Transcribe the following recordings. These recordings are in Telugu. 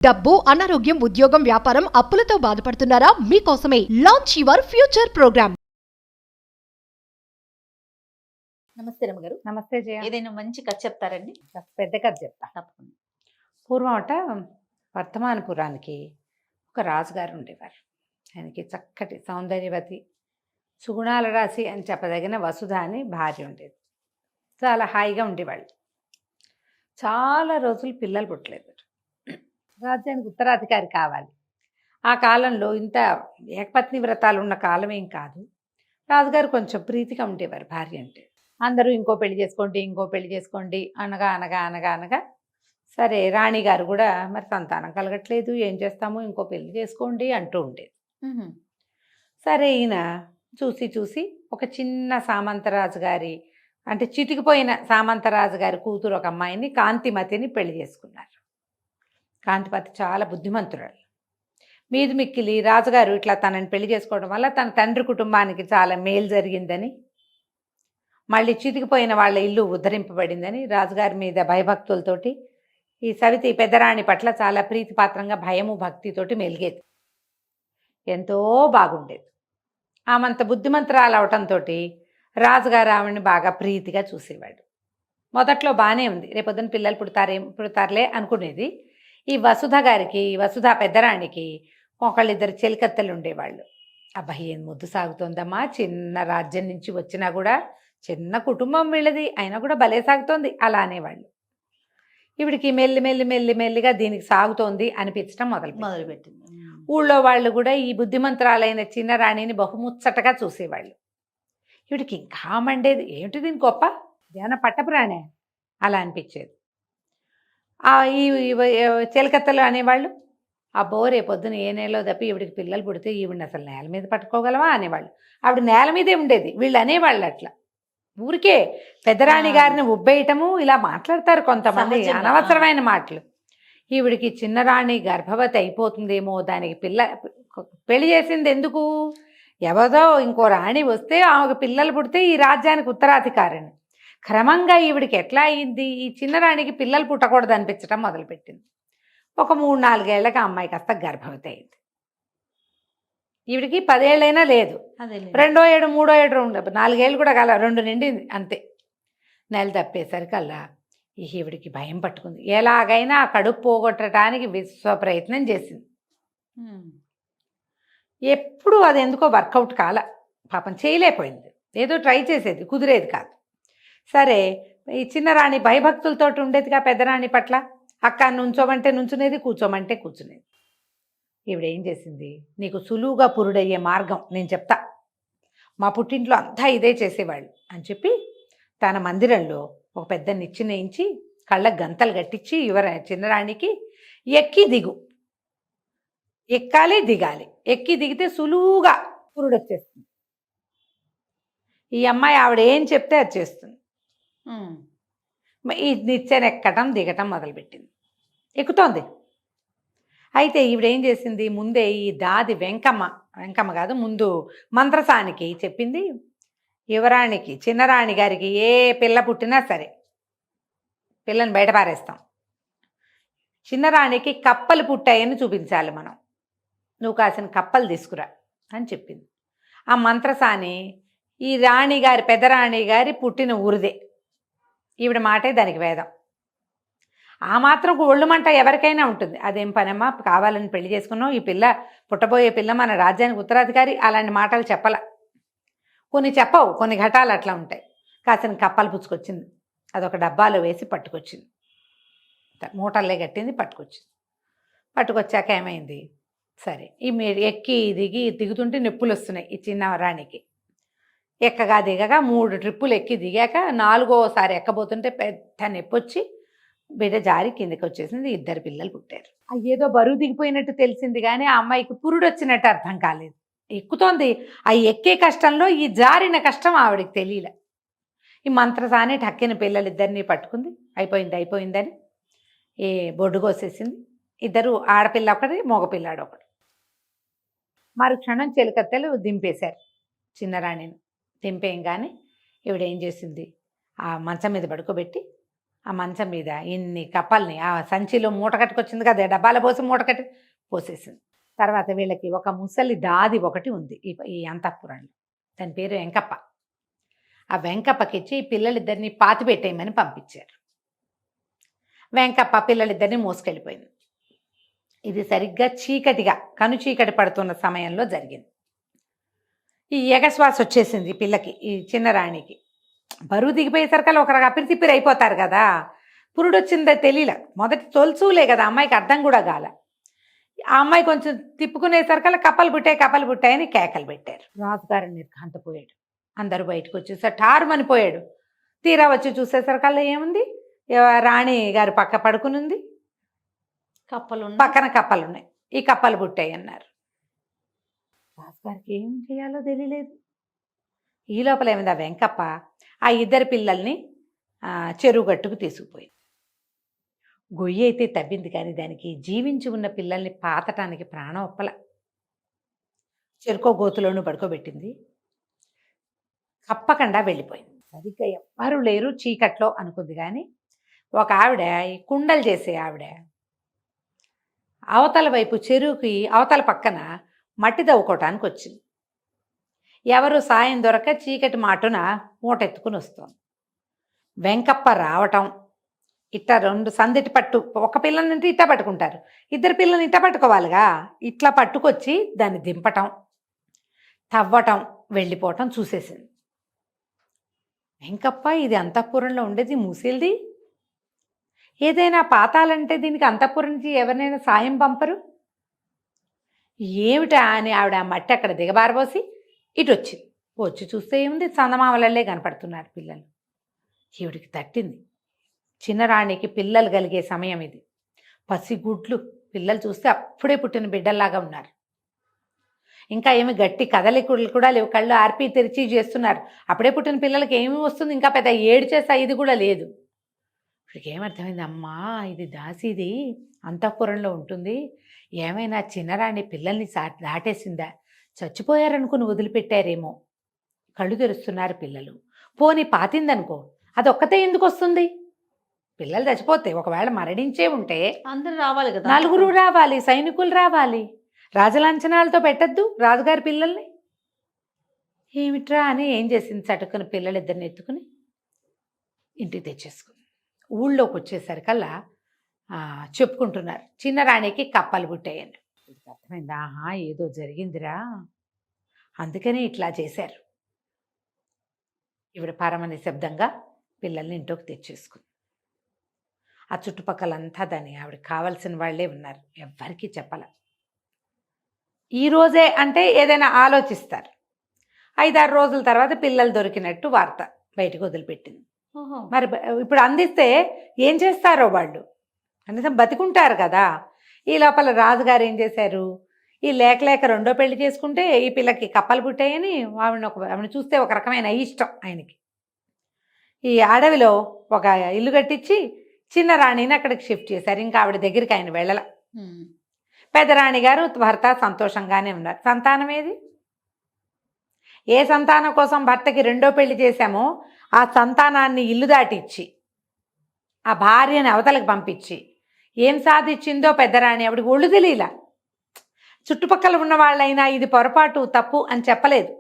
డబ్బు, అనారోగ్యం, ఉద్యోగం, వ్యాపారం, అప్పులతో బాధపడుతున్నారా? మీకోసమే లాంచ్ యువర్ ఫ్యూచర్ ప్రోగ్రామ్. నమస్తే రమ్మగారు. నమస్తే జయ. ఏదైనా మంచి కథ చెప్తారండి? పెద్ద కథ చెప్తా. తప్పకుండా. పూర్వం వర్తమానపురానికి ఒక రాజుగారు ఉండేవారు. ఆయనకి చక్కటి సౌందర్యవతి, సుగుణాల రాశి అని చెప్పదగిన వసుధ అని భార్య ఉండేది. చాలా హాయిగా ఉండేవాళ్ళు. చాలా రోజులు పిల్లలు పుట్టలేదు. రాజ్యానికి ఉత్తరాధికారి కావాలి. ఆ కాలంలో ఇంత ఏకపత్ని వ్రతాలు ఉన్న కాలం ఏం కాదు. రాజుగారు కొంచెం ప్రీతిగా ఉండేవారు భార్య అంటే. అందరూ ఇంకో పెళ్లి చేసుకోండి అనగా సరే రాణిగారు కూడా మరి సంతానం కలగట్లేదు, ఏం చేస్తాము, ఇంకో పెళ్లి చేసుకోండి అంటూ ఉండేది. సరే ఈయన చూసి ఒక చిన్న సామంతరాజు గారి అంటే చితికిపోయిన సామంతరాజు గారి కూతురు ఒక అమ్మాయిని, కాంతిమతిని పెళ్లి చేసుకున్నారు. కాంతిమతి చాలా బుద్ధిమంతురాలు. మీది మిక్కిలి రాజుగారు ఇట్లా తనని పెళ్లి చేసుకోవడం వల్ల తన తండ్రి కుటుంబానికి చాలా మేలు జరిగిందని, మళ్ళీ చితికిపోయిన వాళ్ళ ఇల్లు ఉద్ధరింపబడిందని రాజుగారి మీద భయభక్తులతోటి ఈ సవితి పెద్దరాణి పట్ల చాలా ప్రీతిపాత్రంగా భయము భక్తితోటి మెలిగేది. ఎంతో బాగుండేది. ఆమంత బుద్ధిమంతురాలు అవటంతో రాజుగారు ఆవిడని బాగా ప్రీతిగా చూసేవాడు. మొదట్లో బాగానే ఉంది, రేపొద్దున పిల్లలు పుడతారులే అనుకునేది. ఈ వసుధ పెద్దరాణికి ఒకళ్ళిద్దరు చెలికత్తెలు ఉండేవాళ్ళు. అబ్బాయి ఏం ముద్దు సాగుతోందమ్మా, చిన్న రాజ్యం నుంచి వచ్చినా కూడా చిన్న కుటుంబం వీళ్ళది, అయినా కూడా భలే సాగుతోంది అలా అనేవాళ్ళు. ఈవిడికి మెల్లిగా దీనికి సాగుతోంది అనిపించడం మొదలుపెట్టింది. ఊళ్ళో వాళ్ళు కూడా ఈ బుద్ధిమంతురాలైన చిన్న రాణిని బహుముచ్చటగా చూసేవాళ్ళు. ఈవిడికి ఇంకా మండేది, ఏమిటి దీని గొప్ప, ధ్యాన పట్టపురాణే అలా అనిపించేది. ఈ చెలికత్తలు అనేవాళ్ళు, అబ్బో రేపొద్దున ఏ నెలలో తప్పి ఈవిడికి పిల్లలు పుడితే ఈవిడిని అసలు నేల మీద పట్టుకోగలవా అనేవాళ్ళు. ఆవిడ నేల మీదే ఉండేది, వీళ్ళు అనేవాళ్ళు అట్లా. ఊరికే పెద్దరాణి గారిని ఉబ్బేయటము ఇలా మాట్లాడతారు కొంతమంది, అనవసరమైన మాటలు. ఈవిడికి చిన్నరాణి గర్భవతి అయిపోతుందేమో, దానికి పెళ్లి చేసింది ఎందుకు, ఎవరో ఇంకో రాణి వస్తే ఆమెకు పిల్లలు పుడితే ఈ రాజ్యానికి ఉత్తరాధికారిని. క్రమంగా ఈవిడికి ఎట్లా అయింది, ఈ చిన్నరాణికి పిల్లలు పుట్టకూడదు అనిపించడం మొదలుపెట్టింది. ఒక 3-4 ఏళ్ళకి ఆ అమ్మాయి కాస్త గర్భవతి అయింది. ఈవిడికి 10 ఏళ్ళైనా లేదు. 2వ ఏడు 3వ ఏడు 4 ఏళ్ళు కూడా కాల, 2 నిండింది అంతే. నెల తప్పేసరికల్లా ఈవిడికి భయం పట్టుకుంది. ఎలాగైనా ఆ కడుపు పోగొట్టడానికి విశ్వ ప్రయత్నం చేసింది. ఎప్పుడు అది ఎందుకో వర్కౌట్ కాల, పాపం చేయలేకపోయింది. ఏదో ట్రై చేసేది, కుదిరేది కాదు. సరే ఈ చిన్నరాణి భయభక్తులతో ఉండేదిగా పెద్దరాణి పట్ల. అక్క నుంచోమంటే నుంచునేది, కూర్చోమంటే కూర్చునేది. ఈవిడేం చేసింది, నీకు సులువుగా పురుడయ్యే మార్గం నేను చెప్తా, మా పుట్టింట్లో అంతా ఇదే చేసేవాళ్ళు అని చెప్పి తన మందిరంలో ఒక పెద్ద నిచ్చెనేయించి కళ్ళకు గంతలు కట్టించి చిన్నరాణికి ఎక్కి దిగు, ఎక్కాలి దిగాలి, ఎక్కి దిగితే సులువుగా పురుడు వచ్చేస్తుంది. ఈ అమ్మాయి ఆవిడ ఏం చెప్తే అది చేస్తుంది. ఈ నిచ్చెన ఎక్కటం దిగటం మొదలుపెట్టింది, ఎక్కుతోంది. అయితే ఈవిడేం చేసింది, ముందే ఈ దాది వెంకమ్మ కాదు, ముందు మంత్రసానికి చెప్పింది, యువరాణికి చిన్నరాణి గారికి ఏ పిల్ల పుట్టినా సరే పిల్లని బయట పారేస్తాం, చిన్నరాణికి కప్పలు పుట్టాయని చూపించాలి మనం, నువ్వు కాసిన కప్పలు తీసుకురా అని చెప్పింది. ఆ మంత్రసాని ఈ రాణిగారి పెద్దరాణి గారి పుట్టిన ఊరిదే. ఈవిడ మాటే దానికి వేదం. ఆ మాత్రం ఒళ్ళుమంట ఎవరికైనా ఉంటుంది. అదేం పనమ్మా, కావాలని పెళ్లి చేసుకున్నావు, ఈ పిల్ల పుట్టబోయే పిల్ల మన రాజ్యానికి ఉత్తరాధికారి, అలాంటి మాటలు చెప్పల. కొన్ని చెప్పవు, కొన్ని ఘటాలు అట్లా ఉంటాయి. కాసిన కప్పలు పుచ్చుకొచ్చింది, అదొక డబ్బాలో వేసి పట్టుకొచ్చింది, మూటల్లే కట్టింది, పట్టుకొచ్చాక ఏమైంది, సరే ఈ ఎక్కి దిగుతుంటే నొప్పులు వస్తున్నాయి ఈ చిన్న రాణికి. ఎక్కగా దిగగా 3 ట్రిప్పులు ఎక్కి దిగాక 4వసారి ఎక్కబోతుంటే పెద్ద నొప్పి వచ్చి బిడ్డ జారి కిందకి వచ్చేసింది. 2 పిల్లలు పుట్టారు. ఏదో బరువు దిగిపోయినట్టు తెలిసింది కానీ ఆ అమ్మాయికి పురుడు వచ్చినట్టు అర్థం కాలేదు. ఎక్కుతోంది, ఆ ఎక్కే కష్టంలో ఈ జారిన కష్టం ఆవిడకి తెలియలే. ఈ మంత్రసాని టక్కిన పిల్లలిద్దరినీ పట్టుకుంది, అయిపోయిందని బొడ్డు కోసేసింది. 2 ఆడపిల్ల ఒకటి, మగపిల్లాడు ఒకడు. మరుక్షణం చెలికత్తెలు దింపేశారు చిన్నరాణిని. దింపేయంగానే ఈవిడేం చేసింది, ఆ మంచం మీద పడుకోబెట్టి ఆ మంచం మీద ఇన్ని కప్పల్ని ఆ సంచిలో మూట కట్టుకొచ్చింది కదా, డబ్బాలో పోసి మూట కట్టి పోసేసింది. తర్వాత వీళ్ళకి ఒక ముసలి దాది ఒకటి ఉంది ఈ అంతఃపురంలో. దాని పేరు వెంకప్ప. ఆ వెంకప్పకిచ్చి ఈ పిల్లలిద్దరిని పాతి పెట్టేయమని పంపించారు. వెంకప్ప పిల్లలిద్దరిని మోసుకెళ్ళిపోయింది. ఇది సరిగ్గా చీకటిగా కను చీకటి పడుతున్న సమయంలో జరిగింది. ఈ ఎగశ్వాస వచ్చేసింది ఈ పిల్లకి, ఈ చిన్న రాణికి. బరువు దిగిపోయేసరికల్లా ఒకరు అపిరితిప్పిరి అయిపోతారు కదా. పురుడు వచ్చిందో తెలియలే, మొదటి తొలుసులే కదా, అమ్మాయికి అర్థం కూడా కాల. ఆ అమ్మాయి కొంచెం తిప్పుకునేసరికల్లా కప్పలు పుట్టాయని కేకలు పెట్టారు. రాజుగారు నిర్ఘాంతపోయాడు. అందరూ బయటకు వచ్చేసారు. టారుమని పోయాడు. తీరా వచ్చి చూసేసరికల్లా ఏముంది, రాణి గారు పక్క పడుకునుంది, పక్కన కప్పలున్నాయి. ఈ కప్పలు పుట్టాయి అన్నారు. రాజుగారికి ఏం చేయాలో తెలియలేదు. ఈ లోపల ఏమైంది, ఆ వెంకప్ప ఆ ఇద్దరు పిల్లల్ని చెరువు గట్టుకు తీసుకుపోయింది. గొయ్యి అయితే తవ్వింది, కానీ దానికి జీవించి ఉన్న పిల్లల్ని పాతటానికి ప్రాణం ఒప్పల. చెరుకో గోతులోనూ పడుకోబెట్టింది. కప్పకుండా వెళ్ళిపోయింది. సరిగ్గా ఎవ్వరూ లేరు చీకట్లో అనుకుంది. కానీ ఒక ఆవిడ, ఈ కుండలు చేసే ఆవిడ, అవతల వైపు చెరువుకి అవతల పక్కన మట్టి తవ్వుకోవటానికి వచ్చింది. ఎవరు సాయం దొరక చీకటి మాటున మూటెత్తుకుని వస్తుంది. వెంకప్ప రావటం, ఇట్లా రెండు సందిటి పట్టు, ఒక పిల్లల్ని ఇట్లా పట్టుకుంటారు, ఇద్దరు పిల్లల్ని ఇట్లా పట్టుకోవాలిగా, ఇట్లా పట్టుకొచ్చి దాన్ని దింపటం, తవ్వటం, వెళ్ళిపోవటం చూసేసింది. వెంకప్ప ఇది అంతఃపురంలో ఉండేది ముసిల్ది, ఏదైనా పాతాలంటే దీనికి అంతఃపురం నుంచి ఎవరినైనా సాయం పంపరు ఏమిటా అని ఆవిడ ఆ మట్టి అక్కడ దిగబారబోసి ఇటు వచ్చింది. వచ్చి చూస్తే ఏముంది, చందమామలల్లే కనపడుతున్నారు పిల్లలు. ఈవిడికి తట్టింది. చిన్నరాణికి పిల్లలు కలిగే సమయం ఇది. పసిగుడ్లు పిల్లలు చూస్తే అప్పుడే పుట్టిన బిడ్డల్లాగా ఉన్నారు. ఇంకా ఏమి గట్టి కదలికలు కూడా లేవు, కళ్ళు ఆర్పి తెరిచి చేస్తున్నారు. అప్పుడే పుట్టిన పిల్లలకి ఏమి వస్తుంది, ఇంకా పెద్ద ఏడ్చేసా ఇది కూడా లేదు. ఇప్పటికి ఏమర్థమైంది, అమ్మా ఇది దాసిది అంతఃపురంలో ఉంటుంది, ఏమైనా చిన్నరాణి పిల్లల్ని దాటేసిందా, చచ్చిపోయారనుకుని వదిలిపెట్టారేమో. కళ్ళు తెరుస్తున్నారు పిల్లలు. పోనీ పాతిందనుకో, అదొక్కతే ఎందుకు వస్తుంది, పిల్లలు చచ్చిపోతే ఒకవేళ మరణించే ఉంటే అందరూ రావాలి కదా, నలుగురు రావాలి, సైనికులు రావాలి, రాజలాంఛనాలతో పెట్టద్దు రాజుగారి పిల్లల్ని. ఏమిట్రా అని ఏం చేసింది, చటుకుని పిల్లలిద్దరిని ఎత్తుకుని ఇంటికి తెచ్చేసుకుంది. ఊళ్ళోకి వచ్చేసరికల్లా చెప్పుకుంటున్నారు, చిన్నరాణికి కప్పలు పుట్టాయని. అర్థమైంది, ఆహా ఏదో జరిగిందిరా, అందుకనే ఇట్లా చేశారు. ఈవిడ పరమ నిశ్శబ్దంగా పిల్లల్ని ఇంట్లోకి తెచ్చేసుకుంది. ఆ చుట్టుపక్కలంతా దాన్ని ఆవిడకి కావాల్సిన వాళ్ళే ఉన్నారు, ఎవ్వరికీ చెప్పాల. ఈరోజే అంటే ఏదైనా ఆలోచిస్తారు. 5-6 రోజుల తర్వాత పిల్లలు దొరికినట్టు వార్త బయటకు వదిలిపెట్టింది. మరి ఇప్పుడు అందిస్తే ఏం చేస్తారో వాళ్ళు, కనీసం బతికుంటారు కదా. ఈ లోపల రాజుగారు ఏం చేశారు, ఈ లేక రెండో పెళ్లి చేసుకుంటే ఈ పిల్లకి కప్పలు పుట్టాయని ఆవిడని చూస్తే ఒక రకమైన ఇష్టం ఆయనకి. ఈ అడవిలో ఒక ఇల్లు కట్టించి చిన్న రాణిని అక్కడికి షిఫ్ట్ చేశారు. ఇంకా ఆవిడ దగ్గరికి ఆయన వెళ్ళల. పెద్దరాణి గారు భర్త సంతోషంగానే ఉన్నారు. సంతానం ఏది, ఏ సంతానం కోసం భర్తకి రెండో పెళ్లి చేశామో ఆ సంతానాన్ని ఇల్లు దాటిచ్చి ఆ భార్యని అవతలకు పంపించి ఏం సాధించిందో పెద్దరాణి ఆవిడకి ఒళ్ళు తెలియలా. చుట్టుపక్కల ఉన్న వాళ్ళైనా ఇది పొరపాటు తప్పు అని చెప్పలేదు,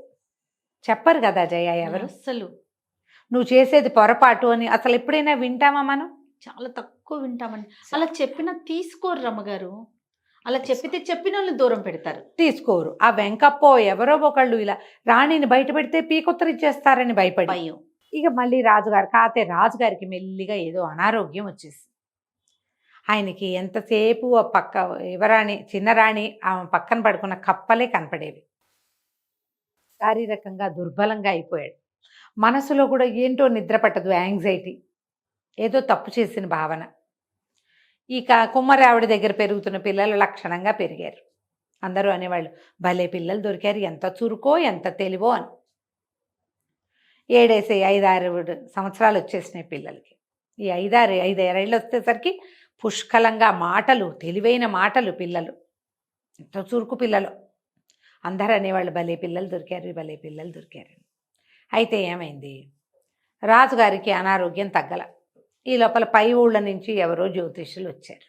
చెప్పరు కదా జయ ఎవరు. అసలు నువ్వు చేసేది పొరపాటు అని అసలు ఎప్పుడైనా వింటామా మనం? చాలా తక్కువ వింటామండి. అలా చెప్పినా తీసుకోరు రమ్మగారు, అలా చెప్పిన వాళ్ళని దూరం పెడతారు, తీసుకోరు. ఆ వెంకప్పో ఎవరో ఒకళ్ళు ఇలా రాణిని బయట పెడితే పీకొత్తరిచ్చేస్తారని భయపడి భయం. ఇక మళ్ళీ రాజుగారు కాతే రాజుగారికి మెల్లిగా ఏదో అనారోగ్యం వచ్చేసి ఆయనకి ఎంతసేపు ఆ పక్క యువరాణి చిన్నరాణి ఆమె పక్కన పడుకున్న కప్పలే కనపడేవి. శారీరకంగా దుర్బలంగా అయిపోయాడు. మనసులో కూడా ఏంటో నిద్ర పట్టదు, యాంగ్జైటీ, ఏదో తప్పు చేసిన భావన. ఇక కుమ్మరి ఆవిడ దగ్గర పెరుగుతున్న పిల్లలు లక్షణంగా పెరిగారు. అందరూ అనేవాళ్ళు, భలే పిల్లలు దొరికారు, ఎంత చురుకో ఎంత తెలివో అని. 7-6 సంవత్సరాలు వచ్చేసినాయి పిల్లలకి. ఈ 5-6 ఏళ్ళు వచ్చేసరికి పుష్కలంగా మాటలు, తెలివైన మాటలు పిల్లలు, ఎంత చురుకు పిల్లలు. అందరూ అనేవాళ్ళు, భలే పిల్లలు దొరికారు, భలే పిల్లలు దొరికారు. అయితే ఏమైంది, రాజుగారికి అనారోగ్యం తగ్గల. ఈ లోపల పై ఊళ్ళ నుంచి ఎవరో జ్యోతిష్యులు వచ్చారు.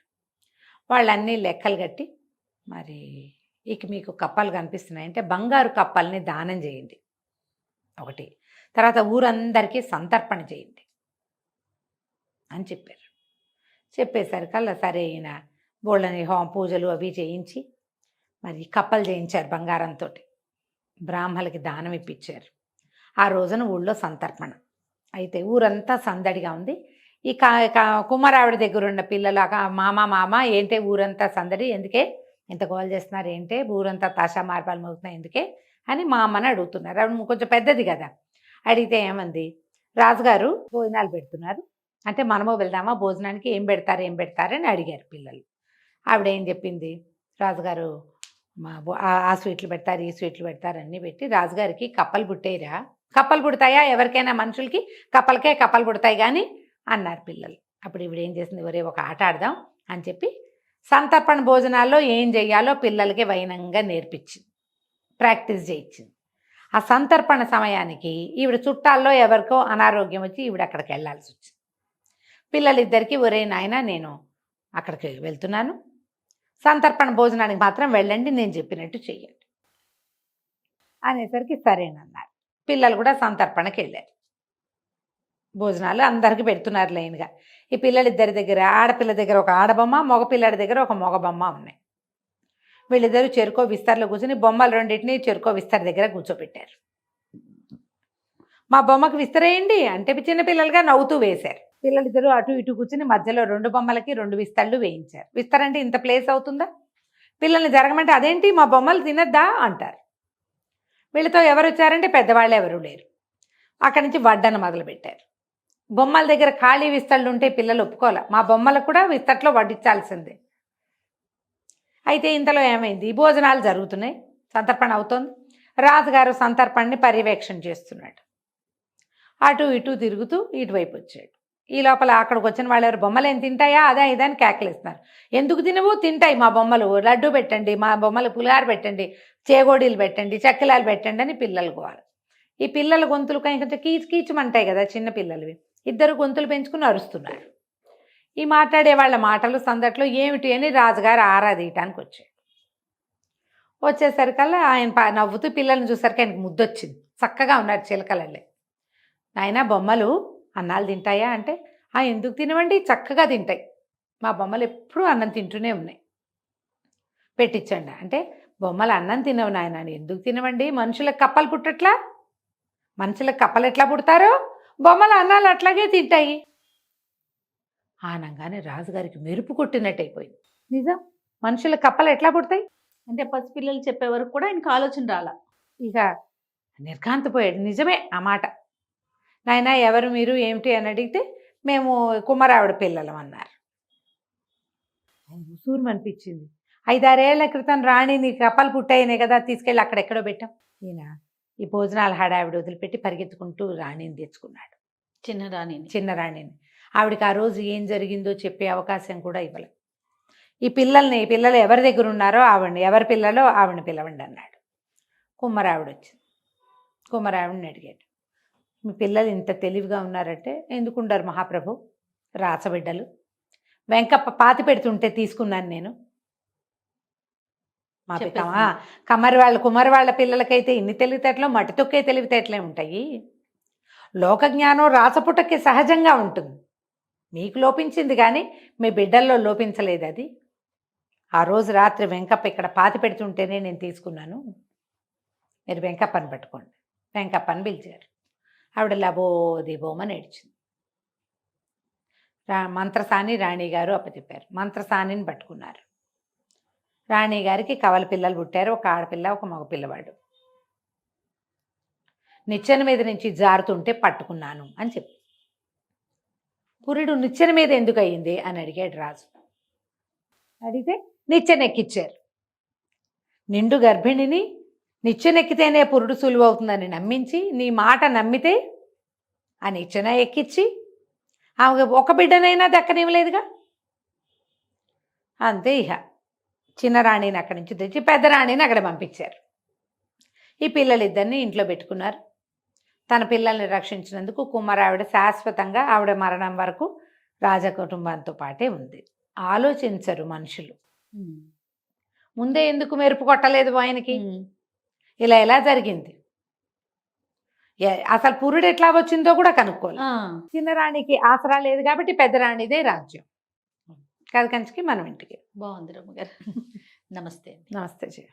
వాళ్ళన్నీ లెక్కలు కట్టి, మరి ఇక మీకు కప్పలు కనిపిస్తున్నాయి అంటే బంగారు కప్పల్ని దానం చేయండి ఒకటి, తర్వాత ఊరందరికీ సంతర్పణ చేయండి అని చెప్పారు. చెప్పేసరికల్లా సరే ఈయన బోళ్ళని పూజలు అవి చేయించి మరి కప్పలు చేయించారు బంగారంతో. బ్రాహ్మలకి దానం ఇప్పించారు. ఆ రోజున ఊళ్ళో సంతర్పణ అయితే ఊరంతా సందడిగా ఉంది. ఈ కుమారావిడ దగ్గర ఉన్న పిల్లలు మామ ఏంటే ఊరంతా సందడి, ఎందుకే ఇంత గోల్ చేస్తున్నారు, ఏంటే ఊరంతా తాషా మార్పాలు మోగుతున్నాయి ఎందుకే అని మా అమ్మని అడుగుతున్నారు. ఆవిడ కొంచెం పెద్దది కదా. అడిగితే ఏమంది, రాజుగారు భోజనాలు పెడుతున్నారు అంటే మనమో వెళ్దామా భోజనానికి, ఏం పెడతారు అని అడిగారు పిల్లలు. ఆవిడ ఏం చెప్పింది, రాజుగారు ఆ స్వీట్లు పెడతారు, ఈ స్వీట్లు పెడతారు అన్నీ పెట్టి రాజుగారికి కప్పలు పుట్టేరా, కప్పలు పుడతాయా ఎవరికైనా మనుషులకి, కప్పలకే కప్పలు పుడతాయి కానీ అన్నారు పిల్లలు. అప్పుడు ఇవిడ ఏం చేసింది, ఒరే ఒక ఆట ఆడదాం అని చెప్పి సంతర్పణ భోజనాల్లో ఏం చెయ్యాలో పిల్లలకి వైనంగా నేర్పించింది, ప్రాక్టీస్ చేయించింది. ఆ సంతర్పణ సమయానికి ఈవిడ చుట్టాల్లో ఎవరికో అనారోగ్యం వచ్చి ఈవిడ అక్కడికి వెళ్ళాల్సి వచ్చింది. పిల్లలిద్దరికీ ఒరే నాయన నేను అక్కడికి వెళ్తున్నాను, సంతర్పణ భోజనానికి మాత్రం వెళ్ళండి, నేను చెప్పినట్టు చెయ్యండి అనేసరికి సరేనన్నారు. పిల్లలు కూడా సంతర్పణకి వెళ్ళారు. భోజనాలు అందరికీ పెడుతున్నారు లైన్గా. ఈ పిల్లలిద్దరి దగ్గర, ఆడపిల్ల దగ్గర ఒక ఆడబొమ్మ, మగపిల్లడి దగ్గర ఒక మగ బొమ్మ ఉన్నాయి. వీళ్ళిద్దరూ చెరుకో విస్తర్లో కూర్చొని బొమ్మలు రెండింటినీ చెరుకో విస్తర్ దగ్గర కూర్చోబెట్టారు. మా బొమ్మకు విస్తరేయండి అంటే చిన్నపిల్లలుగా నవ్వుతూ వేశారు. పిల్లలిద్దరూ అటు ఇటు కూర్చుని మధ్యలో 2 బొమ్మలకి 2 విస్తళ్ళు వేయించారు. విస్తర్ అంటే ఇంత ప్లేస్ అవుతుందా, పిల్లల్ని జరగమంటే అదేంటి మా బొమ్మలు తినద్దా అంటారు. వీళ్ళతో ఎవరు వచ్చారంటే పెద్దవాళ్ళు ఎవరూ లేరు. అక్కడి నుంచి వడ్డన మొదలుపెట్టారు. బొమ్మల దగ్గర ఖాళీ విస్తళ్ళు ఉంటే పిల్లలు ఒప్పుకోలే, మా బొమ్మలకు కూడా విస్తట్లో వడ్డించాల్సిందే. అయితే ఇంతలో ఏమైంది, భోజనాలు జరుగుతున్నాయి, సంతర్పణ అవుతోంది. రాజుగారు సంతర్పణని పర్యవేక్షణ చేస్తున్నాడు. అటు ఇటు తిరుగుతూ ఇటువైపు వచ్చాడు. ఈ లోపల అక్కడికి వచ్చిన వాళ్ళు ఎవరు, బొమ్మలు ఏం తింటాయా అదా ఇదని కేకలేస్తున్నారు. ఎందుకు తినవు, తింటాయి మా బొమ్మలు, లడ్డు పెట్టండి, మా బొమ్మలు పులిహార పెట్టండి, చేగోడీలు పెట్టండి, చక్కెలాలు పెట్టండి అని పిల్లలు కోవాలి. ఈ పిల్లల గొంతులు కొంచెం కీచుమంటాయి కదా చిన్న పిల్లలవి, ఇద్దరు గొంతులు పెంచుకుని అరుస్తున్నారు. ఈ మాట్లాడే వాళ్ళ మాటలు సందట్లో ఏమిటి అని రాజుగారు ఆరాధీయటానికి వచ్చాడు. వచ్చేసరికల్లా ఆయన నవ్వుతూ పిల్లల్ని చూసరికి ఆయనకు ముద్దొచ్చింది. చక్కగా ఉన్నారు చిలకలల్లే. నాయన బొమ్మలు అన్నాలు తింటాయా అంటే, ఎందుకు తినవండి, చక్కగా తింటాయి, మా బొమ్మలు ఎప్పుడూ అన్నం తింటూనే ఉన్నాయి, పెట్టించండి అంటే, బొమ్మలు అన్నం తినవు నాయన, ఎందుకు తినవండి, మనుషులకు కప్పలు పుట్టట్లా, మనుషులకు కప్పలు ఎట్లా పుడతారో బొమ్మలు అన్నాలు అట్లాగే తింటాయి అనగానే రాజుగారికి మెరుపు కొట్టినట్టు అయిపోయింది. నిజం, మనుషుల కప్పలు ఎట్లా పుడతాయి అంటే పసిపిల్లలు చెప్పే వరకు కూడా ఆయనకు ఆలోచన రాలా. ఇక నిర్ఘాంతపోయాడు. నిజమే ఆ మాట. నాయన ఎవరు మీరు ఏమిటి అని అడిగితే మేము కుమారావిడ పిల్లలం అన్నారు. ఉసూరు అనిపించింది. 5-6 ఏళ్ల క్రితం రాణి నీ కప్పలు పుట్టాయినే కదా, తీసుకెళ్ళి అక్కడెక్కడో పెట్టాం. ఈయన ఈ భోజనాలు హడావిడ వదిలిపెట్టి పరిగెత్తుకుంటూ రాణిని తెచ్చుకున్నాడు. చిన్న రాణిని. ఆవిడకి ఆ రోజు ఏం జరిగిందో చెప్పే అవకాశం కూడా ఇవ్వలేదు. ఈ పిల్లలు ఎవరి దగ్గర ఉన్నారో ఆవిడని, ఎవరి పిల్లలో ఆవిడని పిలవండి అన్నాడు. కుమ్మరావిడ వచ్చింది. కుమ్మరావిడిని అడిగాడు, మీ పిల్లలు ఇంత తెలివిగా ఉన్నారంటే, ఎందుకుంటారు మహాప్రభు, రాచబిడ్డలు, వెంకప్ప పాతి పెడుతుంటే తీసుకున్నాను నేను. మా కుమ్మరి వాళ్ళ పిల్లలకైతే ఇన్ని తెలివితేటలు మట్టి తొక్కే తెలివితేటలే ఉంటాయి. లోకజ్ఞానం రాచపుటకి సహజంగా ఉంటుంది, మీకు లోపించింది కానీ మీ బిడ్డల్లో లోపించలేదు. అది ఆ రోజు రాత్రి వెంకప్ప ఇక్కడ పాతి పెడుతుంటేనే నేను తీసుకున్నాను, మీరు వెంకప్పని పట్టుకోండి. వెంకప్పని పిలిచారు. ఆవిడ లబోదిబోమని ఏడ్చింది. మంత్రసాని రాణిగారు అప్పచెప్పారు. మంత్రసానిని పట్టుకున్నారు. రాణిగారికి కవల పిల్లలు పుట్టారు, ఒక ఆడపిల్ల ఒక మగ పిల్లవాడు. నిచ్చెన మీద నుంచి జారుతుంటే పట్టుకున్నాను అని చెప్పి, పురుడు నిచ్చెన మీద ఎందుకు అయ్యింది అని అడిగాడు రాజు. అడిగితే నిచ్చెన ఎక్కిచ్చారు. నిండు గర్భిణిని నిచ్చెనెక్కితేనే పురుడు సులువు అవుతుందని నమ్మించి, నీ మాట నమ్మితే ఆ నిచ్చెన ఎక్కించి ఆమె ఒక బిడ్డనైనా దక్కనివ్వలేదుగా. అంతే. ఇహ చిన్న రాణిని అక్కడి నుంచి తెచ్చి పెద్ద రాణిని అక్కడ పంపించారు. ఈ పిల్లలిద్దరిని ఇంట్లో పెట్టుకున్నారు. తన పిల్లల్ని రక్షించినందుకు కుమారావిడ శాశ్వతంగా ఆవిడ మరణం వరకు రాజకుటుంబంతో పాటే ఉంది. ఆలోచించరు మనుషులు. ఉమ్. ముందే ఎందుకు మెరుపు కొట్టలేదు ఆయనకి? ఉమ్. ఇలా ఎలా జరిగింది? అసలు పురుడు ఎట్లా వచ్చిందో కూడా కనుక్కోలేదు. ఆ. చిన్న రాణికి ఆసరా లేదు కాబట్టి పెద్ద రాణిదే రాజ్యం. కథ కంచికి మనం ఇంటికి. బాగుంది రమ్మగారు. నమస్తే. నమస్తే జయ.